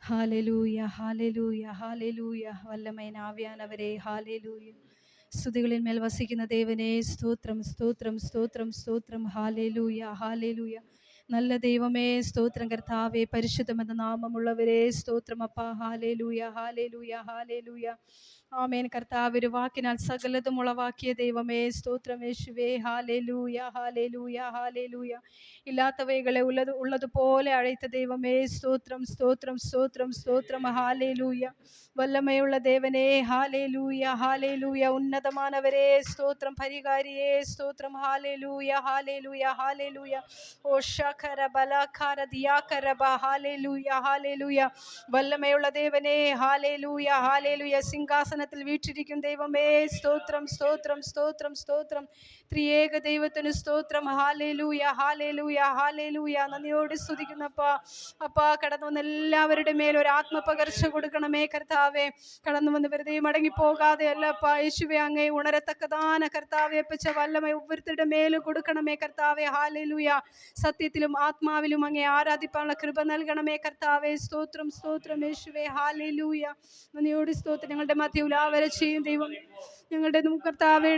ஹalleluya ஹalleluya ஹalleluya வல்லமையின் ஆவியானவரே ஹalleluya ஸ்துதிகளின் மேல் வசிക്കുന്ന தேவனே ஸ்தோத்திரம் ஸ்தோத்திரம் ஸ்தோத்திரம் ஸ்தோத்திரம் ஹalleluya ஹalleluya நல்ல தெய்வமே ஸ்தோத்திரம் கர்த்தாவே பரிசுத்தம் என்ற நாமம் உள்ளவரே ஸ்தோத்திரம் அப்பா ஹalleluya ஹalleluya ஹalleluya ஆமென் கர்த்தாவே வாக்கினால் சகலதும் உளவாக்கிய தெய்வமே ஸ்தோத்திரம் இயேசுவே ஹalleluya ஹalleluya ஹalleluya இல்லாதவைகளை உள்ளது போல அழைத்த தெய்வமே ஸ்தோத்திரம் ஸ்தோத்திரம் ஸ்தோத்திரம் ஸ்தோத்திரம் ஹalleluya வல்லமையுள்ள தேவனே ஹalleluya ஹalleluya உன்னதமானவரே ஸ்தோத்திரம் பரிகாரியே ஸ்தோத்திரம் ஹalleluya ஹalleluya ஹalleluya ஓ ஷகர பலகர தியாகரப ஹalleluya ஹalleluya வல்லமையுள்ள தேவனே ஹalleluya ஹalleluya சிங்காசனத்தில் வீற்றிருக்கும் தெய்வமே ஸ்தோத்திரம் ஸ்தோத்திரம் ஸ்தோத்திரம் ஸ்தோத்திரம் திரியேக தெய்வத்தின் ஸ்தோத்திரம் ஹalleluya ஹalleluya ஹalleluya நன்றியோடு ஸ்துதிക്കുന്നப்பா அப்பா கடந்து வந்த എല്ലാവരുടെ മേൽ ഒരു ആത്മപകർച്ച കൊടുക്കണമേ കർത്താവേ കടന്നു വന്ന് വെറുതെ മടങ്ങി പോകാതെ അല്ലപ്പാ യേശുവേ അങ്ങേ ഉണരത്തക്കതാന കർത്താവേ പച്ച വല്ലമേ ഒവ്വൊരുത്തരുടെ മേലും കൊടുക്കണമേ കർത്താവേ ഹല്ലേലൂയ സത്യത്തിലും ആത്മാവിലും അങ്ങേ ആരാധിപ്പാനുള്ള കൃപ നൽകണമേ കർത്താവേ സ്തോത്രം സ്തോത്രം യേശുവേ ഹല്ലേലൂയ നന്ദിയോട് സ്തോത്രം ഞങ്ങളുടെ മധ്യയിൽ ആവരെ ചെയ്യും ദൈവം ഞങ്ങളുടെ കർത്താവേ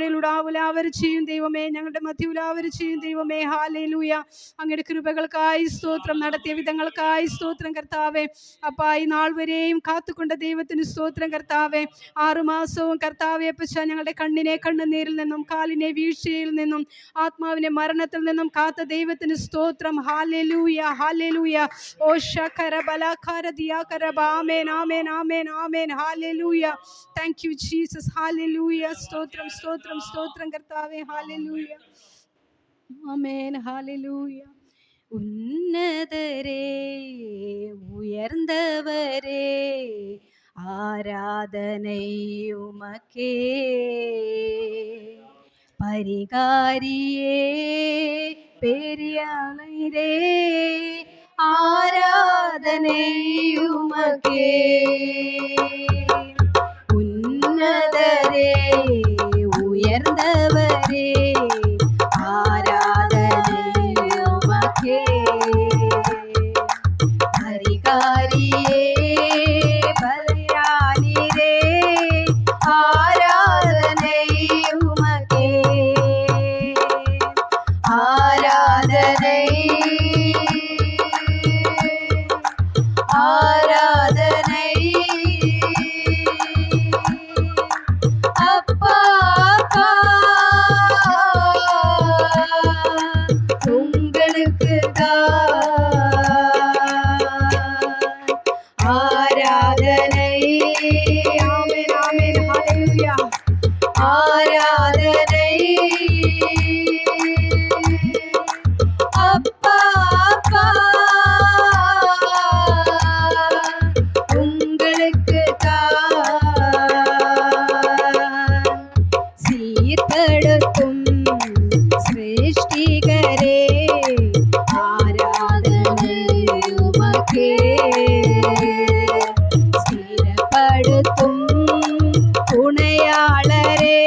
ഉലാവരെ ചെയ്യും ദൈവമേ ഞങ്ങളുടെ മധ്യയിൽ ചെയ്യും ദൈവമേ ഹല്ലേലൂയ അങ്ങയുടെ കൃപകൾക്കായി സ്തോത്രം നടത്തിയ വിധങ്ങൾക്കായി സ്തോത്രം കർത്താവേ അപ്പാ ഈ നാൾ വരെയും കാത്തുകൊണ്ട ദൈവത്തിന് സ്തോത്രം കർത്താവേ 6 മാസവും കർത്താവേ പച്ച ഞങ്ങളുടെ കണ്ണിനെ കണ്ണുനീരിൽ നിന്നും കാലിനെ വീഴ്ചയിൽ നിന്നും ആത്മാവിനെ മരണത്തിൽ നിന്നും കാത്ത ദൈവത്തിന് സ്തോത്രം ഹല്ലേലൂയ ഹല്ലേലൂയ ഓ ശകര ബലകര ദിയാകര ആമേൻ ആമേൻ ആമേൻ ആമേൻ ഹല്ലേലൂയ താങ്ക് യു ജീസസ് ഹല്ലേലൂയ സ്തോത്രം സ്തോത്രം സ്തോത്രം കർത്താവേ ഹല്ലേലൂയ ആമേൻ ഹല്ലേലൂയ ഉന്നതരേ ഉയർந்தவரே ஆராதனை உமக்கே பரிகாரியே பெரியாளரே ஆராதனை உமக்கே உன்னதரே உயர்ந்தவரே ஆராதனை உமக்கே பரிகாரியே பரியாளிரே ஆராதனை உமக்கே ஆராதனை ஆராதனை அப்பா அப்பா உங்களுக்கு ஆராதனை ஆமென் ஆமென் ஹல்லேலூயா ஆராதனை அப்பா அப்பா உங்களுக்கு சீர்படுத்தும் சிருஷ்டிகரே ஆராதனை உமக்கே ஸ்திரப்படுத்தும் துணையாளரே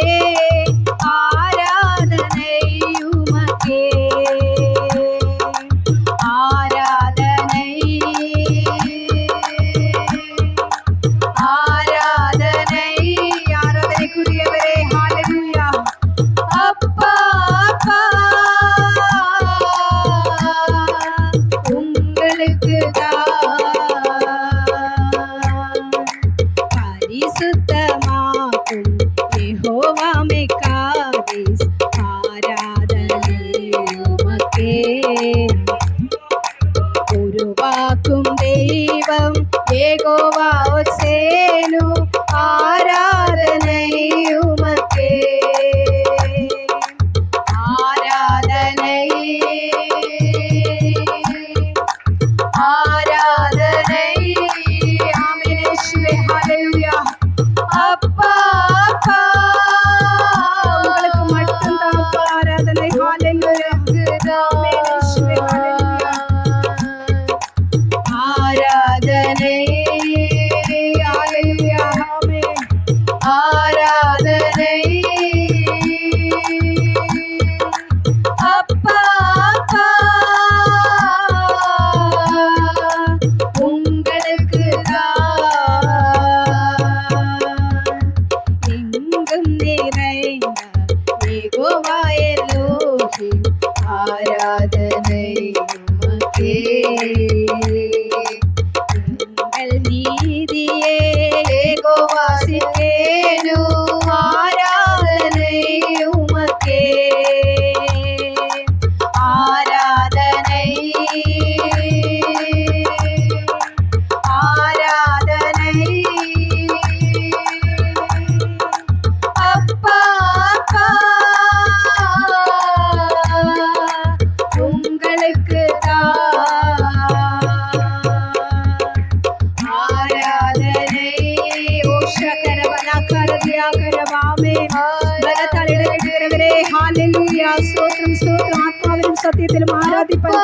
ஸ்தோத்திரம் ஸ்தோத்திரம். ஆத்மாவிலும் சத்தியத்திலும் ஆராதிப்பார்.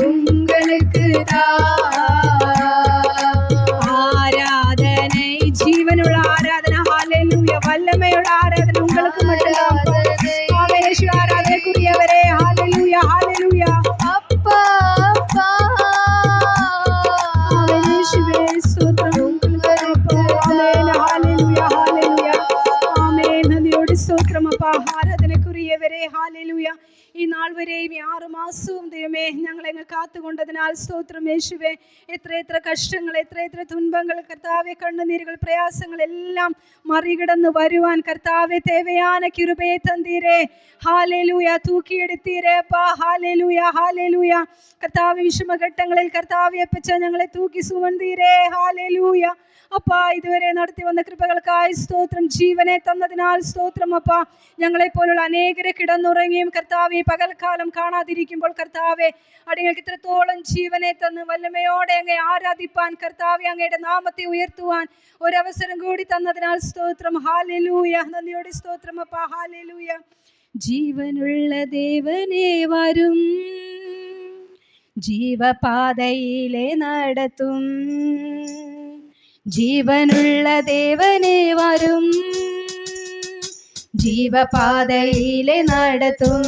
உங்களுக்கு ஆராதனை, ஜீவனுள்ள ஆராதனை. ஹல்லேலூயா. வல்லமையுள்ள ஆராதனை உங்களுக்கு மட்டும்தான். ஆராதனைக்குரியவரே. ஹல்லேலூயா ஹல்லேலூயா. அப்பா அப்பா இயேசுவே ஸ்தோத்திரம். ஆமென் ஹல்லேலூயா ஹல்லேலூயா. ஆமென். நதியோடு ஸ்தோத்திரம் அப்பா. ആരാധനക്കുറിയവരെ ഹല്ലേലൂയ. ഈ നാൾ വരെയും 6 മാസവും ദൈവമേ ഞങ്ങളെ കാത്തുകൊണ്ടതിനാൽ സ്തോത്രം യേശുവേ. എത്ര കഷ്ടങ്ങൾ, എത്ര തുன்பങ്ങൾ കർത്താവെ, കണ്ണുനീരുകൾ, പ്രയാസങ്ങൾ എല്ലാം മറികടന്ന് വരുവാൻ കർത്താവെ തേവയാന കൃപയെ തന്നീരേ. ഹല്ലേലൂയ. തൂക്കിയെടുത്തീരേ അപ്പാ. Hallelujah hallelujah. കർത്താവെ വിഷമഘട്ടങ്ങളിൽ കർത്താവെ അപ്പച്ച ഞങ്ങളെ തൂക്കി സുമന്തീരേ. ഹല്ലേലൂയ അപ്പാ. ഇതുവരെ നടത്തി വന്ന കൃപകൾക്കായി സ്തോത്രം. ജീവനെ തന്നതിനാൽ സ്തോത്രം അപ്പാ. ഞങ്ങളെ പോലുള്ള അനേകരെ കിടന്നുറങ്ങിയും കർത്താവെ പകൽക്കാലം കാണാതിരിക്കുമ്പോൾ കർത്താവെ അടിങ്ങൾക്ക് ഇത്രത്തോളം ജീവനെ തന്ന് വല്ലമയോടെ അങ്ങേ ആരാധിപ്പാൻ കർത്താവെ അങ്ങയുടെ നാമത്തെ ഉയർത്തുവാൻ ഒരവസരം കൂടി തന്നതിനാൽ സ്തോത്രം. ഹല്ലേലൂയ. നന്ദിയോടെ സ്തോത്രം അപ്പാ. ഹല്ലേലൂയ. ജീവനുള്ള ദേവനേ വരും, ജീവപാതയിലെ നടത്തും. ജീവനുള്ള ദേവനേ വരും, ജീവപാതയിലെ നടത്തും.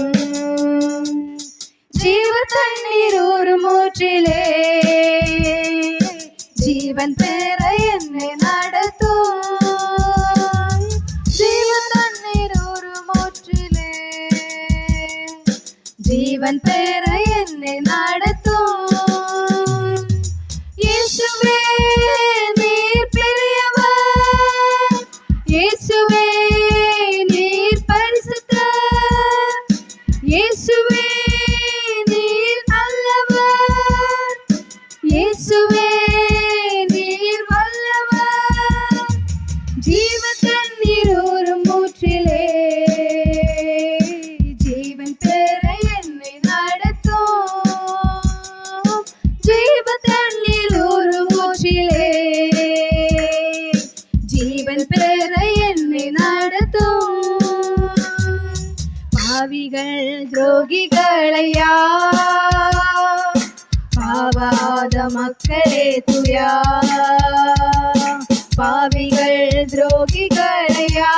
ജീവതണ്ണീരൂറും ஊற்றிலே ജീവൻ പേര എന്നെ നടത്തും. ജീവതണ്ണീരൂറും ஊற்றிலே ജീവൻ പേര എന്നെ നടത്തും. യേശുവേ നീർ പെരിയവർ, യേശുവേ നീർ പരിശുദ്ധർ, യേശുവേ നീർ നല്ലവർ, യേശുവേ നീർ വല്ലവർ. ജീവതണ്ണീരൂറും ஊற்றிலே ജീവൻ പേര എന്നെ നടത്തും. ജീവതണ്ണീരൂറും ஊற்றிலே ജീവൻ പേര എന്നെ നടത്തും. പാവികൾ ദ്രോഹികളയ്യാ, പാവാത മക്കളെ തുയാ. പാവികൾ ദ്രോഹികളയ്യാ,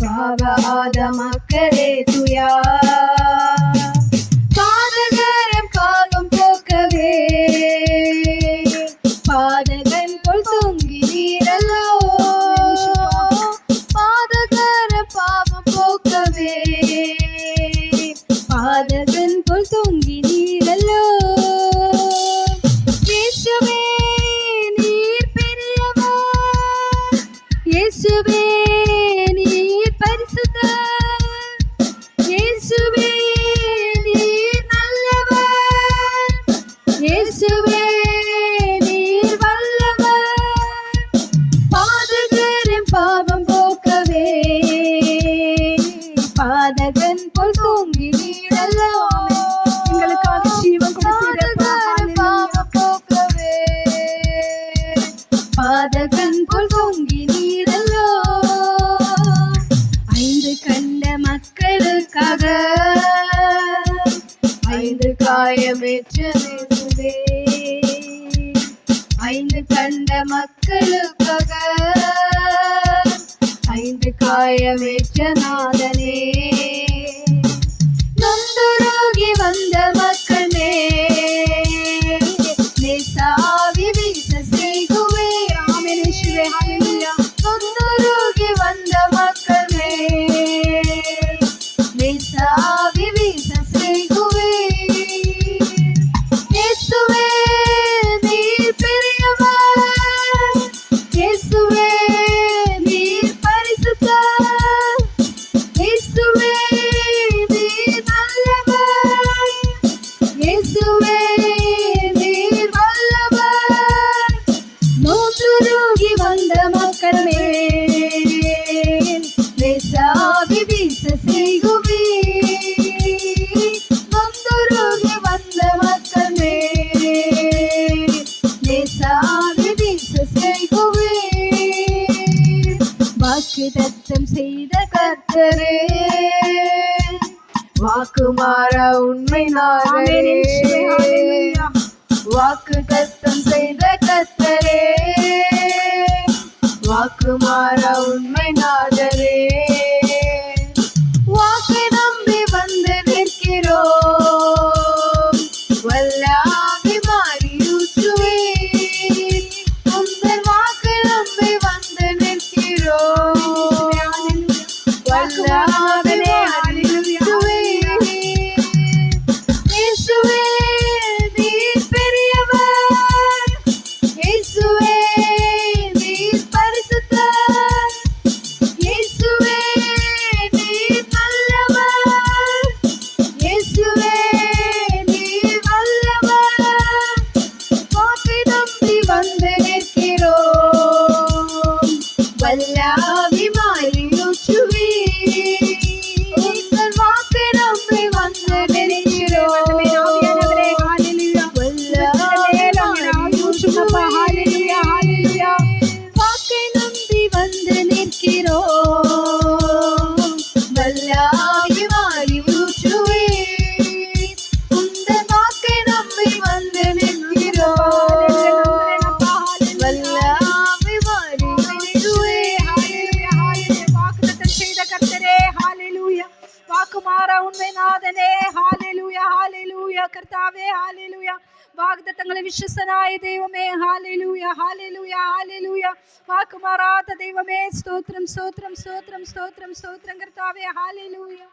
പാവാത മക്കളെ തുയാ. പാതകരം പാപം പോക്കവേ, പാതകൻ പോൽ തൂങ്ങി നീരല്ലോ. പാതകര പാപം പോക്കവേ, പാതകൻ പോൽ തൂങ്ങി നീരല്ലോ. യേശുവേ നീർ പെരിയവർ, യേശുവേ നീർ പരിശുദ്ധർ, യേശുവേ നീർ നല്ലവർ, യേശുവേ നീർ വല്ലവർ. പാതകരും പാപം പോക്കവേ, പാതകൻ പോൽ തൂങ്ങി നീരല്ലോ. നിങ്ങൾക്കാக ജീവൻ കൊടുത്തീരപ്പാ. പാപം പോക്കവേ, പാതകൻ പോൽ തൂങ്ങി നീരല്ലോ. 5 കണ്ട മക്കളുക്കാக 5 காயமேற்ற இயேசுவே. 5 கண்ட மக்களுக்காக 5 காயமேற்ற நாதனே. நொந்துருகி வந்த மக்கள் மேல் நேசாவி வீச செய்குவே. ஆமென் இயேசுவே. ஹல்லேலூயா. நொந்துருகி வந்த மக்கள் மேல் நேசாவி வீச செய்குவே. യേശുവേ നീർ പെരിയവർ, യേശുവേ നീർ പരിശുദ്ധർ, യേശുവേ നീർ നല്ലവർ, நாதரே, வாக்கு தத்தம் செய்த கர்த்தரே, வாக்கு மாறா உண்மை நாதரே, வாக்கு நம்பி வந்து நிற்கிறோம், வல்ல ஆவி மாறி ஊற்றுவீர், உந்தன் வாக்கு நம்பி வந்து நிற்கிறோம், வல்ல ஆவி மாறி ஊற்றுவீர். இயேசுவே நீர் பெரியவர், இயேசுவே நீர் பரிசுத்தர், இயேசுவே நீர் நல்லவர், இயேசுவே நீர் வல்லவர், வாக்கை நம்பி வந்து நிற்கிறோம், வல்ல ஆவி மாறி ஊற்றுவீர், உந்தன் வாக்கை நம்பி வந்து நிற்கிறோம், வல்ல ஆவி மாறி ஊற்றுவீர், வாக்கை நம்பி வந்து நிற்கிறோம், வல்ல ஆவி மாறி ஊற்றுவீர், உந்தன் வாக்கை நம்பி வந்து நிற்கிறோம், வல்ல ஆவி மாறி ஊற்றுவீர். வாக்குத்தத்தம் செய்த கர்த்தரே, ஹalleluya. வாக்கு மாறா உண்மை நாதனே, ஹalleluya, ஹalleluya. கர்த்தாவே, ஹalleluya. வாக்குத்தத்தங்களை விசுவசனாய தெய்வமே, ஹalleluya, ஹalleluya, ஹalleluya. வாக்கு மாறாத தெய்வமே, ஸ்தோத்திரம், ஸ்தோத்திரம், ஸ்தோத்திரம், ஸ்தோத்திரம், ஸ்தோத்திரம் கர்த்தாவே, ஹalleluya.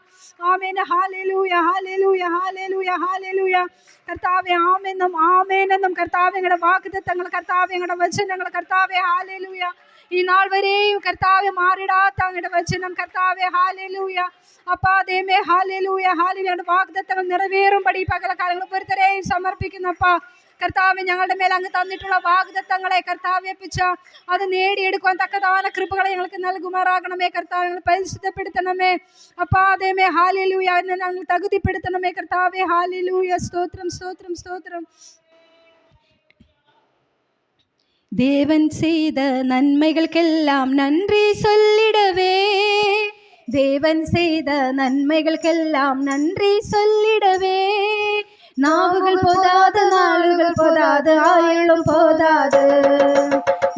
ஆமென், ஹalleluya, ஹalleluya, ஹalleluya, ஹalleluya. കർത്താവേ ആമെന്നും ആമേനെന്നും കർത്താവേ ഞങ്ങളുടെ വാഗ്ദത്തങ്ങൾ കർത്താവേ ഞങ്ങളുടെ വചനങ്ങൾ കർത്താവേ ഹല്ലേലൂയ ഈ നാൾ വരെയും കർത്താവേ മാറിടാത്ത അങ്ങയുടെ വചനം കർത്താവേ ഹല്ലേലൂയ അപ്പാ ദൈവമേ ഹല്ലേലൂയ ഹല്ലേലൂയ വാഗ്ദത്തങ്ങൾ നിറവേറുംപടി പകൽക്കാലങ്ങൾ ഒരുത്തരെയും സമർപ്പിക്കുന്നപ്പാ കർത്താവേ ഞങ്ങളുടെ മേൽ അങ്ങ് തന്നിട്ടുള്ള വാഗ്ദത്തങ്ങളെ കർത്താവേ പിച്ച അത് നേടിയെടുക്കുവാൻ തക്കതാന കൃപകളെ ഞങ്ങൾക്ക് നൽകുമാറാകണമേ കർത്താവേ ഞങ്ങൾ പരിശുദ്ധപ്പെടുത്തണമേ അപ്പാ ദൈവമേ ഹല്ലേലൂയ ഞങ്ങൾ തകുതിപ്പെടുത്തണമേ കർത്താവേ ഹല്ലേലൂയ സ്തോത്രം സ്തോത്രം സ്തോത്രം தேவன் செய்த நன்மைகளுக்கெல்லாம் நன்றி சொல்லிடவே தேவன் செய்த நன்மைகளுக்கெல்லாம் நன்றி சொல்லிடவே நாவுகள் போதாது நாளுகள் போதாது ஆயுளும் போதாது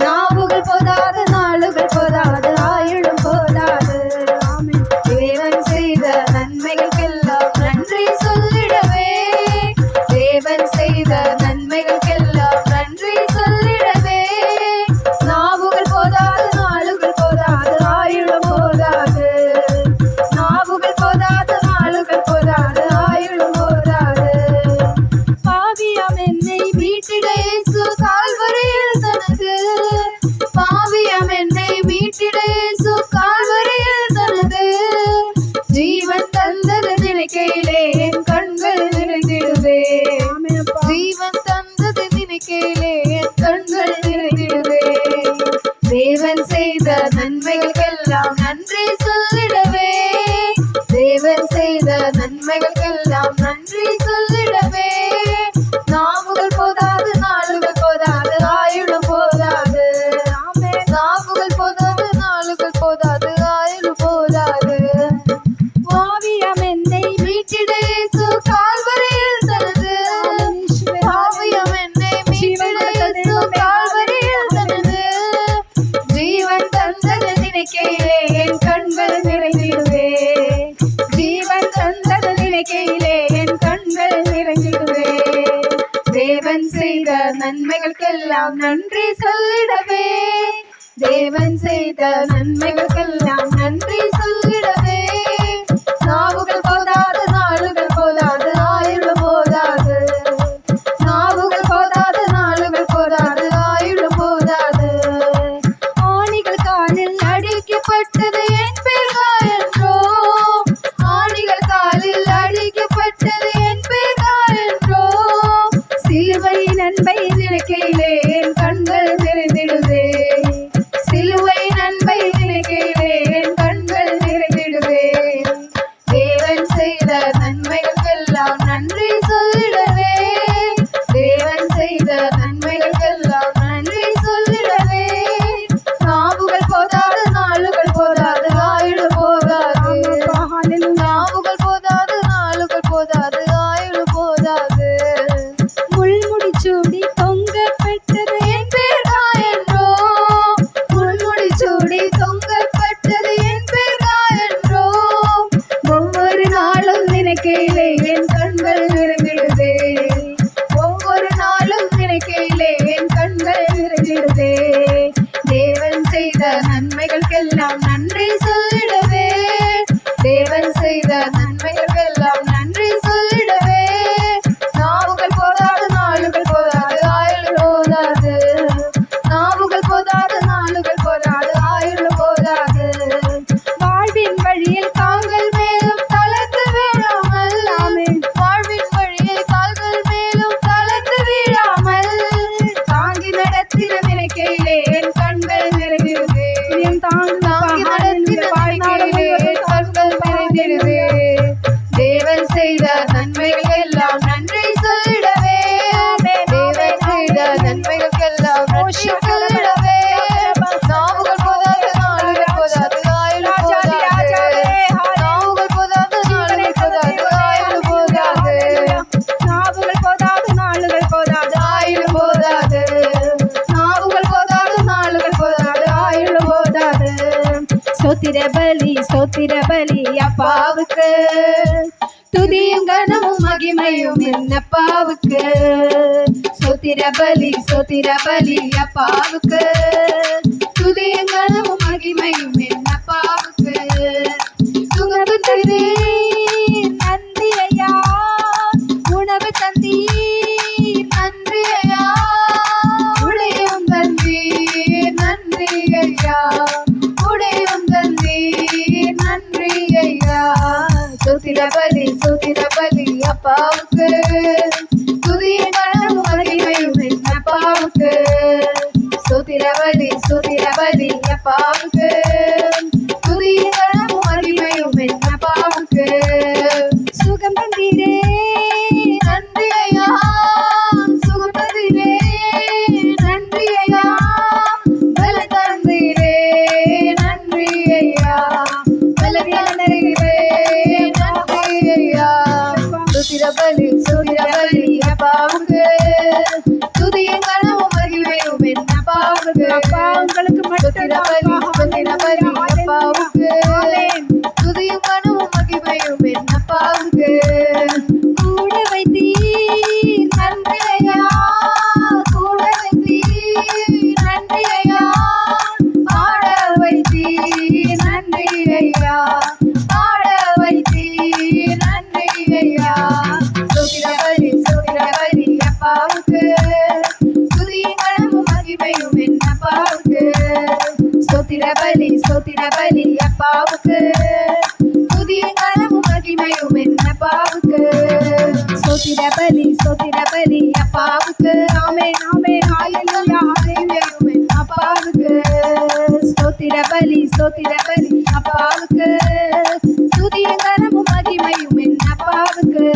நாவுகள் போதாது நாளுகள் போதாது ஆயுளும் போதாது தேவன் செய்த நன்மைகளுக்கெல்லாம் நன்றி சொல்லிடவே தேவன் செய்த நன்மைகளுக்கெல்லாம் நன்றி சொல்லிடவே நாவுகள் போதாது நாளுகள் போதாது ஆயுளும் போதாது நாவுகள் போதாது நாளுகள் போதாது ஆயுளும் போதாது பாவியாம் என்னை மீட்டிட இயேசு கால்வரியில் தனது பாவியாம் என்னை மீட்டிட இயேசு கால்வரியில் தனது ஜீவன் தந்தது நினைக்கையிலே என் கண்கள் நிறைந்திடுவே ஜீவன் தந்தது நினைக்கையிலே என் கண்கள் நிறைந்திடுவே தேவன் செய்த நன்மைகளுக்கெல்லாம் நன்றி சொல்லிடவே தேவன் செய்த நன்மைகளுக்கெல்லாம் நன்றி சொல்லிடவே நாவுகள் போதாது நாளுகள் போதாது ஆயுளும் போதாது நாவுகள் போதாது நாளுகள் போதாது ஆயுளும் போதாது பாவியாம் என்னை மீட்டிட இயேசு கால்வரியில் தனது பாவியாம் என்னை மீட்டிட இயேசு கால்வரியில் தனது ஜீவன் தந்தது நினைக்கையிலே என் கண்கள் நிறைந்திடுவே ஜீவன் தந்தது நினைக்கையிலே என் கண்கள் நிறைந்திடுவே தேவன் செய்த நன்மைகளுக்கெல்லாம் நன்றி சொல்லிடவே தேவன் செய்த நன்மைகளுக்கெல்லாம் நன்றி சொல்லிடவே நாவுகள் போதாது நாளுகள் போதாது ஆயுளும் போதாது நாவுகள் போதாது நாளுகள் போதாது ஆயுளும் போதாது ஆணிகள் காலில் அடிக்கப்பட்டது என் பேர்கா என்றோ ஆணிகள் காலில் அடிக்கப்பட்டது என் பேர்கா என்றோ சிலுவையின் அன்பை நினைக்கையிலே என் கண்கள் நிறைந்திடுவே சிலுவையின் அன்பை நினைக்கையிலே என் கண்கள் நிறைந்திடுவே ஸ்தோத்திர பலி அப்பாவுக்கு, துதியும் கனமும் மகிமையும் என்னப்பாவுக்கு. ஸ்தோத்திர பலி அப்பாவுக்கு, துதியும் கனமும் மகிமையும் என்னப்பாவுக்கு. சுகந்து தந்தீர் நன்றி ஐயா, உணவு தந்தீர் நன்றி ஐயா, உடையும் தந்தீர் நன்றி ஐயா, உடையும் தந்தீர் நன்றி ஐயா. ஸ்தோத்திர பலி அப்பாவுக்கு, துதியும் கனமும் மகிமையும் என்னப்பாவுக்கு. ஸ்தோத்திர பலி அப்பாவுக்கு, துதியும் கனமும் மகிமையும் என்னப்பாவுக்கு. சுகம் தந்தீரே நன்றி ஐயா, சுகம் தந்தீரே நன்றி ஐயா, பல தந்தீரே நன்றி ஐயா, பல தந்தீரே நன்றி ஐயா. ஸ்தோத்திர பலி அப்பாவுக்கு, துதியும் கனமும் மகிமையும் என்னப்பாவுக்கு. அப்பா உங்களுக்கு ஸ்தோத்திர பலி அப்பாவுக்கு, துதியும் கனமும் மகிமையும் என்னப்பாவுக்கு. கூட வைத்தீர் நன்றி ஐயா, கூட வைத்தீர் நன்றி ஐயா, பாட வைத்தீர் நன்றி ஐயா, பாட வைத்தீர் நன்றி ஐயா. ஸ்தோத்திர பலி அப்பாவுக்கு, துதியும் கனமும் மகிமையும் என்னப்பாவுக்கு. ஸ்தோத்திர பலி அப்பாவுக்கு, துதியும் கனமும் மகிமையும் என்னப்பாவுக்கு. ஸ்தோத்திர பலி அப்பாவுக்கு, ஆமென் ஆமென் ஹல்லேலூயா ஹல்லேலூயா அப்பாவுக்கு. ஸ்தோத்திர பலி அப்பாவுக்கு, துதியும் கனமும் மகிமையும் என்னப்பாவுக்கு.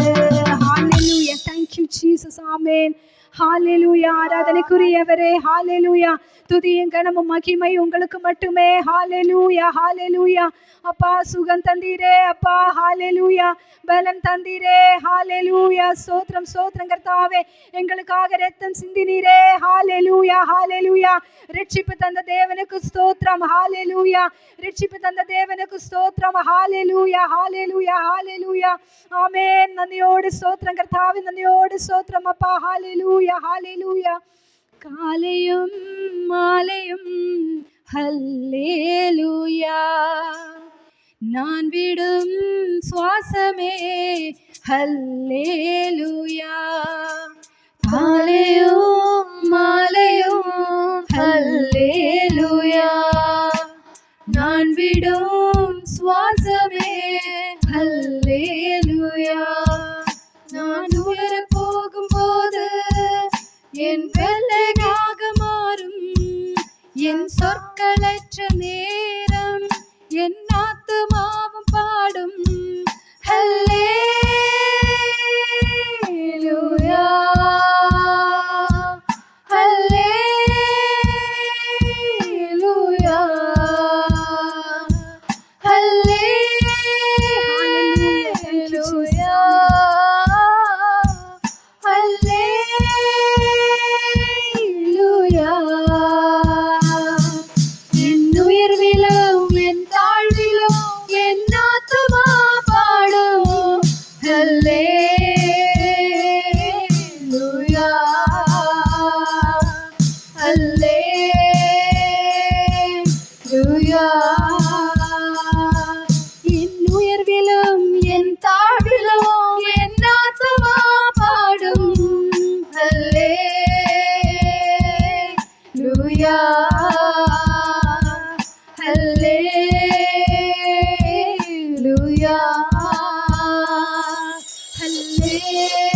ஹல்லேலூயா. Thank you Jesus. ஆமென். ஹல்லேலூயா. ஆராதனைக்குரியவரே ஹல்லேலூயா. துதியும் கனமும் மகிமை உங்களுக்கு மட்டுமே. ஹல்லேலூயா ஹல்லேலூயா. அப்பா சுகம் தந்தீரே அப்பா, ஹல்லேலூயா. பலன் தந்தீரே, ஹல்லேலூயா. ஸ்தோத்திரம் ஸ்தோத்திரம் கர்த்தாவே, எங்களுக்காக இரத்தம் சிந்தினீரே, ஹல்லேலூயா ஹல்லேலூயா. ரட்சிப்பு தந்த தேவனுக்கு ஸ்தோத்திரம், ஹல்லேலூயா. ரட்சிப்பு தந்த தேவனுக்கு ஸ்தோத்திரம், ஹல்லேலூயா ஹல்லேலூயா ஹல்லேலூயா. ஆமென். நன்றியோடு ஸ்தோத்திரம் கர்த்தாவே, நன்றியோடு ஸ்தோத்திரம் அப்பா, ஹல்லேலூயா ஹல்லேலூயா. காலையும் மாலையும் ஹல்லேலூயா, நான் விடும் சுவாசமே ஹல்லேலூயா. காலையும் மாலையும் ஹல்லேலூயா, நான் விடும் சுவாசமே ஹல்லேலூயா. நான் உலர போகும்போது என் வெள்ளையாக மாறும் என் சொற்களற்ற நேரம், என் ஆத்துமாவும் பாடும் ஹல்லேலூயா ஹல்லேலூயா ஹல்லேலூயா ஹல்லேலூயா. என் உயர்விலும் என் தாழ்விலும் என் ஆத்துமா பாடும் ஹல்லேலூயா ஹல்லேலூயா. என் உயர்விலும் என் தாழ்விலும் என் ஆத்துமா பாடும் ஹல்லேலூயா ஹல்லேலூயா ஹல்லேலூயா.